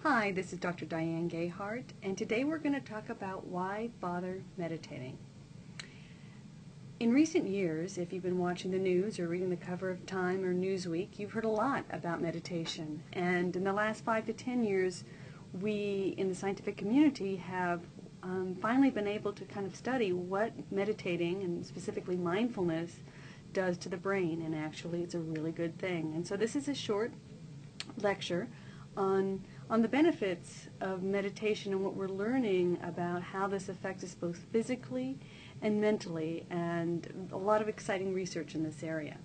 Hi, this is Dr. Diane Gayhart, and today we're going to talk about why bother meditating. In recent years, if you've been watching the news or reading the cover of Time or Newsweek, you've heard a lot about meditation. And in the last 5 to 10 years, we in the scientific community have finally been able to kind of study what meditating, and specifically mindfulness, does to the brain. And actually, it's a really good thing. And so this is a short lecture on the benefits of meditation and what we're learning about how this affects us both physically and mentally, and a lot of exciting research in this area.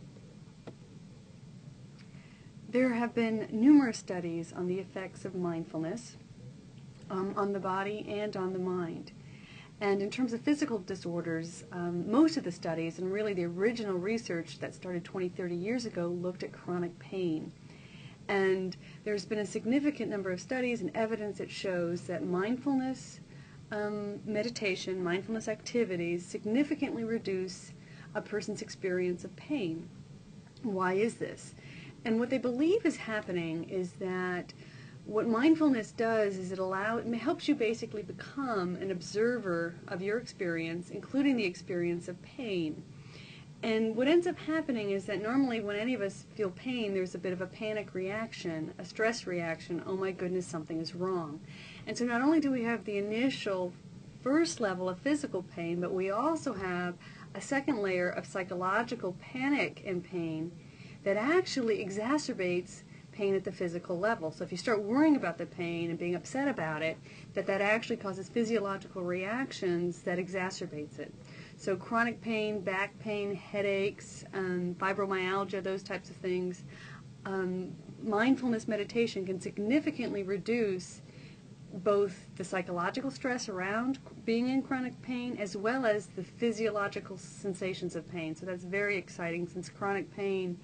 There have been numerous studies on the effects of mindfulness on the body and on the mind. And in terms of physical disorders, most of the studies, and really the original research that started 20, 30 years ago, looked at chronic pain. And there's been a significant number of studies and evidence that shows that mindfulness meditation, mindfulness activities significantly reduce a person's experience of pain. Why is this? And what they believe is happening is that what mindfulness does is it helps you basically become an observer of your experience, including the experience of pain. And what ends up happening is that normally when any of us feel pain, there's a bit of a panic reaction, a stress reaction. Oh my goodness, something is wrong. And so not only do we have the initial first level of physical pain, but we also have a second layer of psychological panic and pain that actually exacerbates pain at the physical level. So if you start worrying about the pain and being upset about it, that actually causes physiological reactions that exacerbates it. So chronic pain, back pain, headaches, fibromyalgia, those types of things, mindfulness meditation can significantly reduce both the psychological stress around being in chronic pain as well as the physiological sensations of pain. So that's very exciting, since chronic pain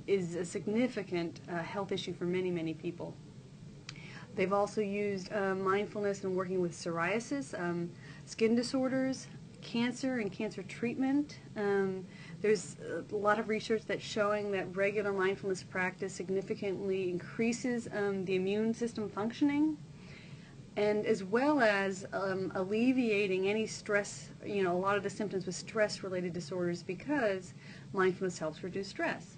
is a significant health issue for many, many people. They've also used mindfulness in working with psoriasis, skin disorders, cancer and cancer treatment. There's a lot of research that's showing that regular mindfulness practice significantly increases the immune system functioning, and as well as alleviating any stress, a lot of the symptoms with stress-related disorders, because mindfulness helps reduce stress.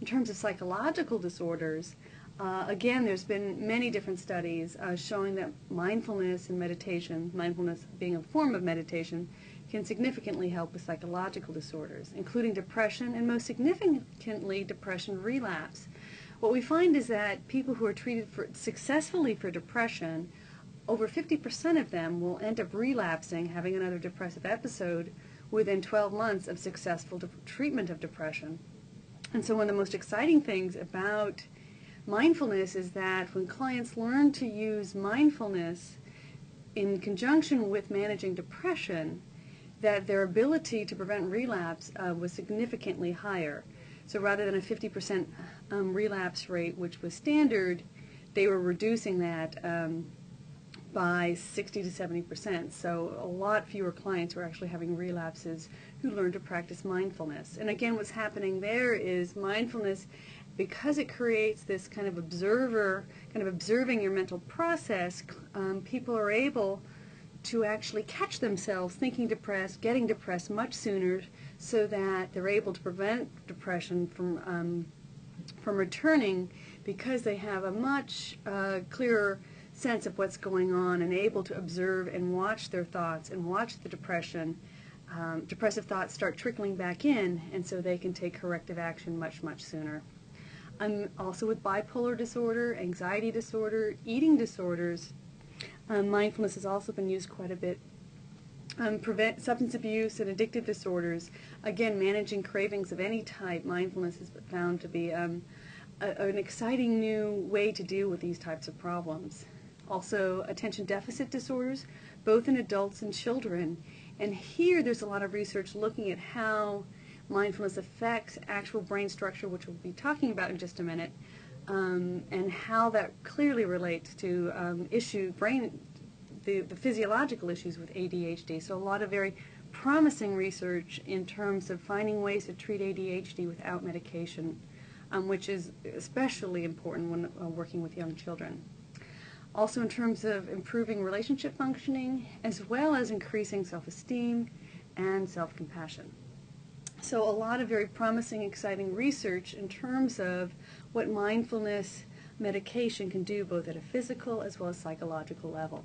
In terms of psychological disorders, again, there's been many different studies showing that mindfulness and meditation, mindfulness being a form of meditation, can significantly help with psychological disorders, including depression, and most significantly, depression relapse. What we find is that people who are treated successfully for depression, over 50% of them will end up relapsing, having another depressive episode within 12 months of successful treatment of depression. And so one of the most exciting things about mindfulness is that when clients learn to use mindfulness in conjunction with managing depression, that their ability to prevent relapse was significantly higher. So rather than a 50% relapse rate, which was standard, they were reducing that by 60 to 70%. So a lot fewer clients were actually having relapses who learned to practice mindfulness. And again, what's happening there is mindfulness, because it creates this kind of observing your mental process, people are able to actually catch themselves thinking depressed, getting depressed much sooner, so that they're able to prevent depression from returning, because they have a much clearer sense of what's going on and able to observe and watch their thoughts and watch the depressive thoughts start trickling back in, and so they can take corrective action much, much sooner. Also with bipolar disorder, anxiety disorder, eating disorders, mindfulness has also been used quite a bit. Prevent substance abuse and addictive disorders. Again, managing cravings of any type, mindfulness has been found to be an exciting new way to deal with these types of problems. Also, attention deficit disorders, both in adults and children. And here there's a lot of research looking at how mindfulness affects actual brain structure, which we'll be talking about in just a minute, and how that clearly relates to the physiological issues with ADHD. So a lot of very promising research in terms of finding ways to treat ADHD without medication, which is especially important when working with young children. also in terms of improving relationship functioning, as well as increasing self-esteem and self-compassion. So a lot of very promising, exciting research in terms of what mindfulness medication can do both at a physical as well as psychological level.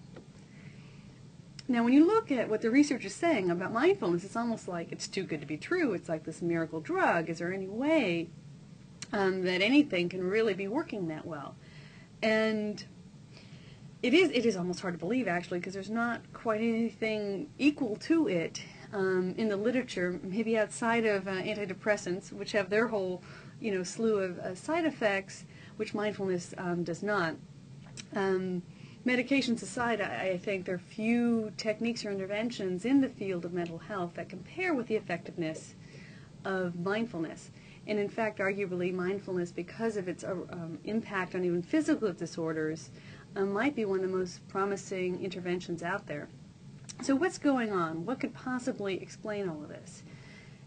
Now, when you look at what the research is saying about mindfulness, it's almost like it's too good to be true. It's like this miracle drug. Is there any way that anything can really be working that well? And it is almost hard to believe, actually, because there's not quite anything equal to it in the literature, maybe outside of antidepressants, which have their whole slew of side effects, which mindfulness does not. Medications aside, I think there are few techniques or interventions in the field of mental health that compare with the effectiveness of mindfulness. And in fact, arguably, mindfulness, because of its impact on even physical disorders, might be one of the most promising interventions out there. So what's going on? What could possibly explain all of this?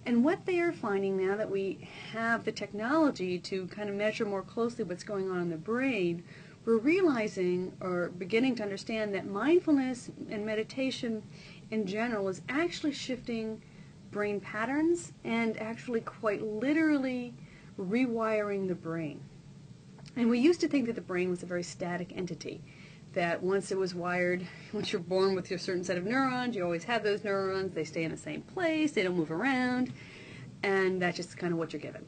And what they are finding now that we have the technology to kind of measure more closely what's going on in the brain, we're realizing or beginning to understand that mindfulness and meditation in general is actually shifting brain patterns and actually quite literally rewiring the brain. And we used to think that the brain was a very static entity, that once it was wired, once you're born with your certain set of neurons, you always have those neurons, they stay in the same place, they don't move around, and that's just kind of what you're given.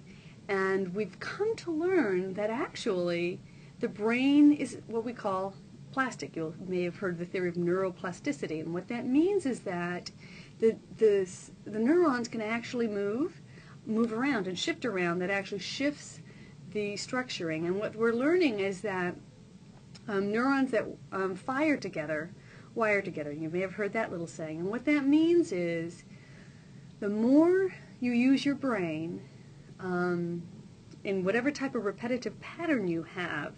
And we've come to learn that actually the brain is what we call plastic. You may have heard the theory of neuroplasticity, and what that means is that the neurons can actually move around and shift around. That actually shifts the structuring. And what we're learning is that neurons that fire together wire together. You may have heard that little saying. And what that means is the more you use your brain in whatever type of repetitive pattern you have,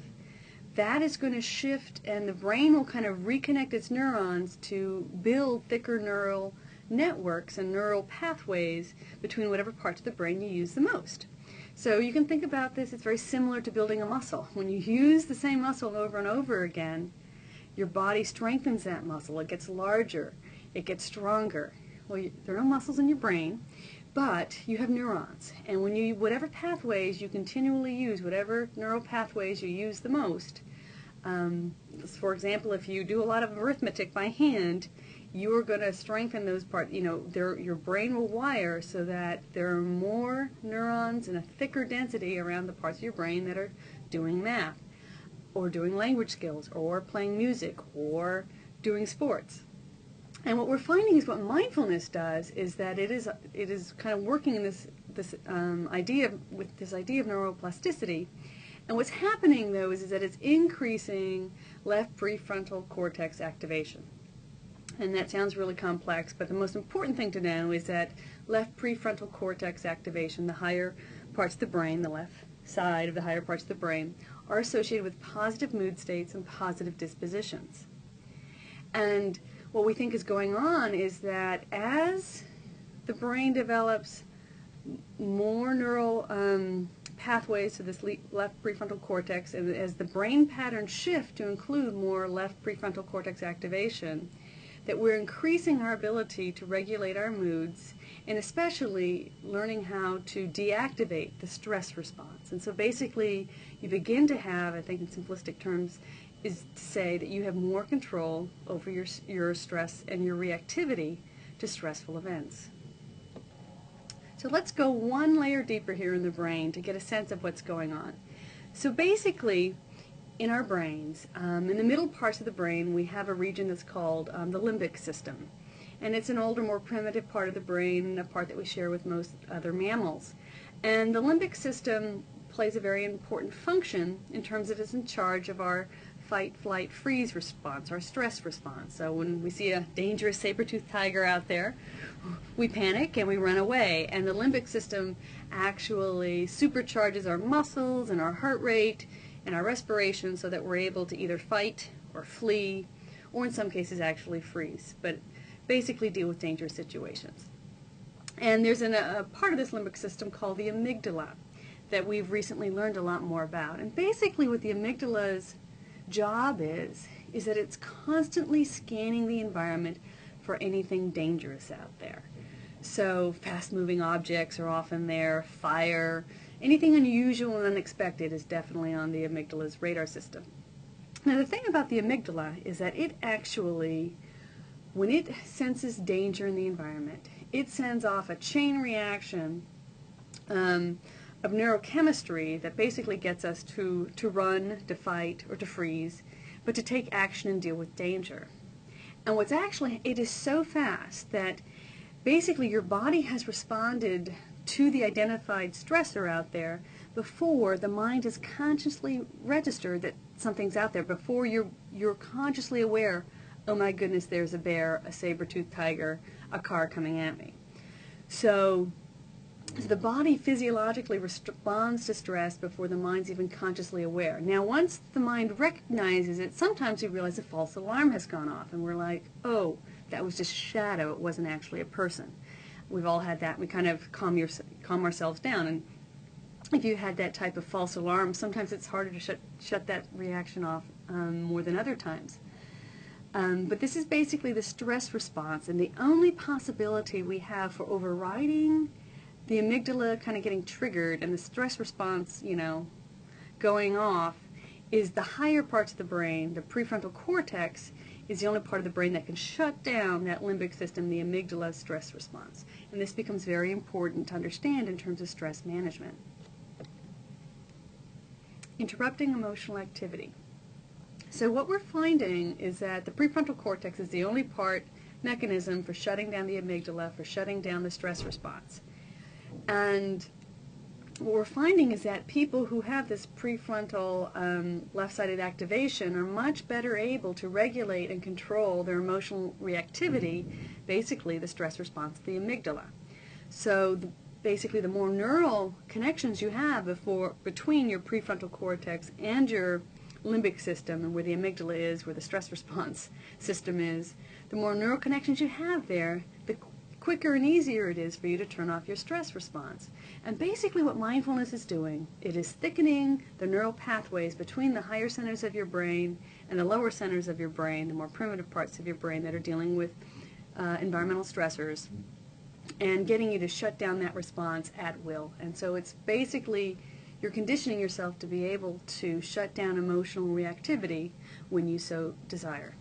that is going to shift, and the brain will kind of reconnect its neurons to build thicker neural networks and neural pathways between whatever parts of the brain you use the most. So you can think about this, it's very similar to building a muscle. When you use the same muscle over and over again, your body strengthens that muscle. It gets larger. It gets stronger. Well, there are no muscles in your brain, but you have neurons. And when you, whatever pathways you continually use, whatever neural pathways you use the most, for example, if you do a lot of arithmetic by hand, you are going to strengthen those parts. Your brain will wire so that there are more neurons and a thicker density around the parts of your brain that are doing math, or doing language skills, or playing music, or doing sports. And what we're finding is what mindfulness does is that it is kind of working in this idea of neuroplasticity. And what's happening though is that it's increasing left prefrontal cortex activation. And that sounds really complex, but the most important thing to know is that left prefrontal cortex activation, the higher parts of the brain, the left side of the higher parts of the brain, are associated with positive mood states and positive dispositions. And what we think is going on is that as the brain develops more neural pathways to this left prefrontal cortex, and as the brain patterns shift to include more left prefrontal cortex activation, that we're increasing our ability to regulate our moods, and especially learning how to deactivate the stress response. And so basically you begin to have, I think in simplistic terms, is to say that you have more control over your stress and your reactivity to stressful events. So let's go one layer deeper here in the brain to get a sense of what's going on. So basically, in our brains, in the middle parts of the brain, we have a region that's called the limbic system. And it's an older, more primitive part of the brain, a part that we share with most other mammals. And the limbic system plays a very important function in terms of it's in charge of our fight, flight, freeze response, our stress response. So when we see a dangerous saber-toothed tiger out there, we panic and we run away. And the limbic system actually supercharges our muscles and our heart rate and our respiration so that we're able to either fight or flee, or in some cases actually freeze, but basically deal with dangerous situations. And there's a part of this limbic system called the amygdala that we've recently learned a lot more about. And basically what the amygdala's job is is that it's constantly scanning the environment for anything dangerous out there. So fast-moving objects are often there, fire, anything unusual and unexpected is definitely on the amygdala's radar system. Now the thing about the amygdala is that it actually, when it senses danger in the environment, it sends off a chain reaction of neurochemistry that basically gets us to run, to fight, or to freeze, but to take action and deal with danger. And what's actually, it is so fast that basically your body has responded to the identified stressor out there before the mind has consciously registered that something's out there, before you're consciously aware, oh my goodness, there's a bear, a saber-toothed tiger, a car coming at me. So the body physiologically responds to stress before the mind's even consciously aware. Now once the mind recognizes it, sometimes we realize a false alarm has gone off and we're like, oh, that was just a shadow, it wasn't actually a person. We've all had that. We kind of calm ourselves down, and if you had that type of false alarm, sometimes it's harder to shut that reaction off more than other times. But this is basically the stress response, and the only possibility we have for overriding the amygdala kind of getting triggered and the stress response, going off, is the higher parts of the brain. The prefrontal cortex is the only part of the brain that can shut down that limbic system, the amygdala stress response. And this becomes very important to understand in terms of stress management. Interrupting emotional activity. So what we're finding is that the prefrontal cortex is the only mechanism for shutting down the amygdala, for shutting down the stress response. And what we're finding is that people who have this prefrontal left-sided activation are much better able to regulate and control their emotional reactivity, basically the stress response to the amygdala. So basically the more neural connections you have between your prefrontal cortex and your limbic system, and where the amygdala is, where the stress response system is, the more neural connections you have there, the quicker and easier it is for you to turn off your stress response. And basically what mindfulness is doing, it is thickening the neural pathways between the higher centers of your brain and the lower centers of your brain, the more primitive parts of your brain that are dealing with environmental stressors, and getting you to shut down that response at will. And so it's basically, you're conditioning yourself to be able to shut down emotional reactivity when you so desire.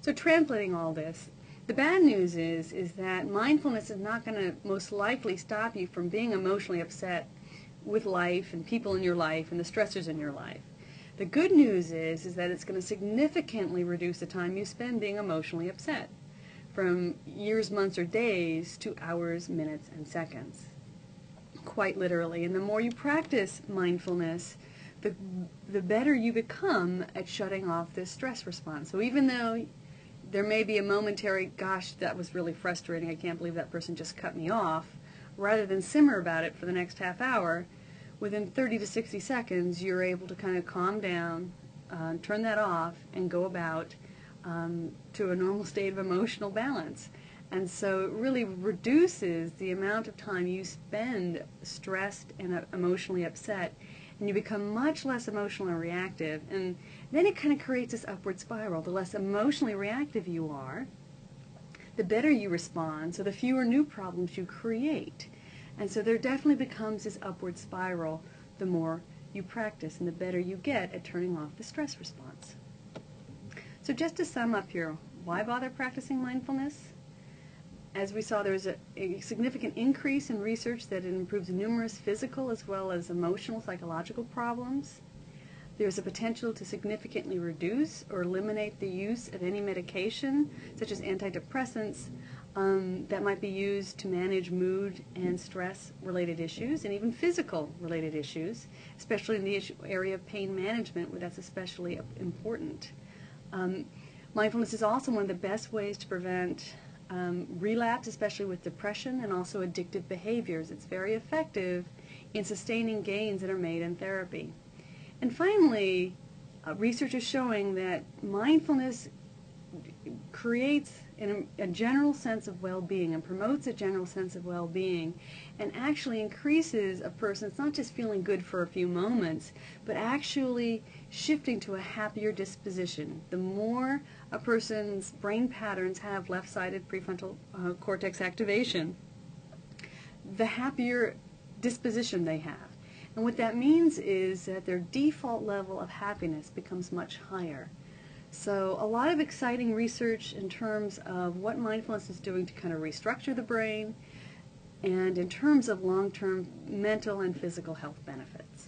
So translating all this, the bad news is that mindfulness is not going to most likely stop you from being emotionally upset with life and people in your life and the stressors in your life. The good news is that it's going to significantly reduce the time you spend being emotionally upset, from years, months, or days to hours, minutes, and seconds. Quite literally. And the more you practice mindfulness, the better you become at shutting off this stress response. So even though there may be a momentary, gosh, that was really frustrating, I can't believe that person just cut me off, rather than simmer about it for the next half hour, within 30 to 60 seconds you're able to kind of calm down, turn that off, and go about to a normal state of emotional balance. And so it really reduces the amount of time you spend stressed and emotionally upset, and you become much less emotional and reactive. And then it kind of creates this upward spiral. The less emotionally reactive you are, the better you respond, so the fewer new problems you create. And so there definitely becomes this upward spiral the more you practice and the better you get at turning off the stress response. So just to sum up here, why bother practicing mindfulness? As we saw, there's a significant increase in research that it improves numerous physical as well as emotional, psychological problems. There's a potential to significantly reduce or eliminate the use of any medication, such as antidepressants, that might be used to manage mood and stress-related issues, and even physical-related issues, especially in the area of pain management, where that's especially important. Mindfulness is also one of the best ways to prevent relapse, especially with depression and also addictive behaviors. It's very effective in sustaining gains that are made in therapy. And finally, research is showing that mindfulness creates a general sense of well-being and promotes a general sense of well-being and actually increases a person's not just feeling good for a few moments, but actually shifting to a happier disposition. The more a person's brain patterns have left-sided prefrontal cortex activation, the happier disposition they have. And what that means is that their default level of happiness becomes much higher. So a lot of exciting research in terms of what mindfulness is doing to kind of restructure the brain and in terms of long-term mental and physical health benefits.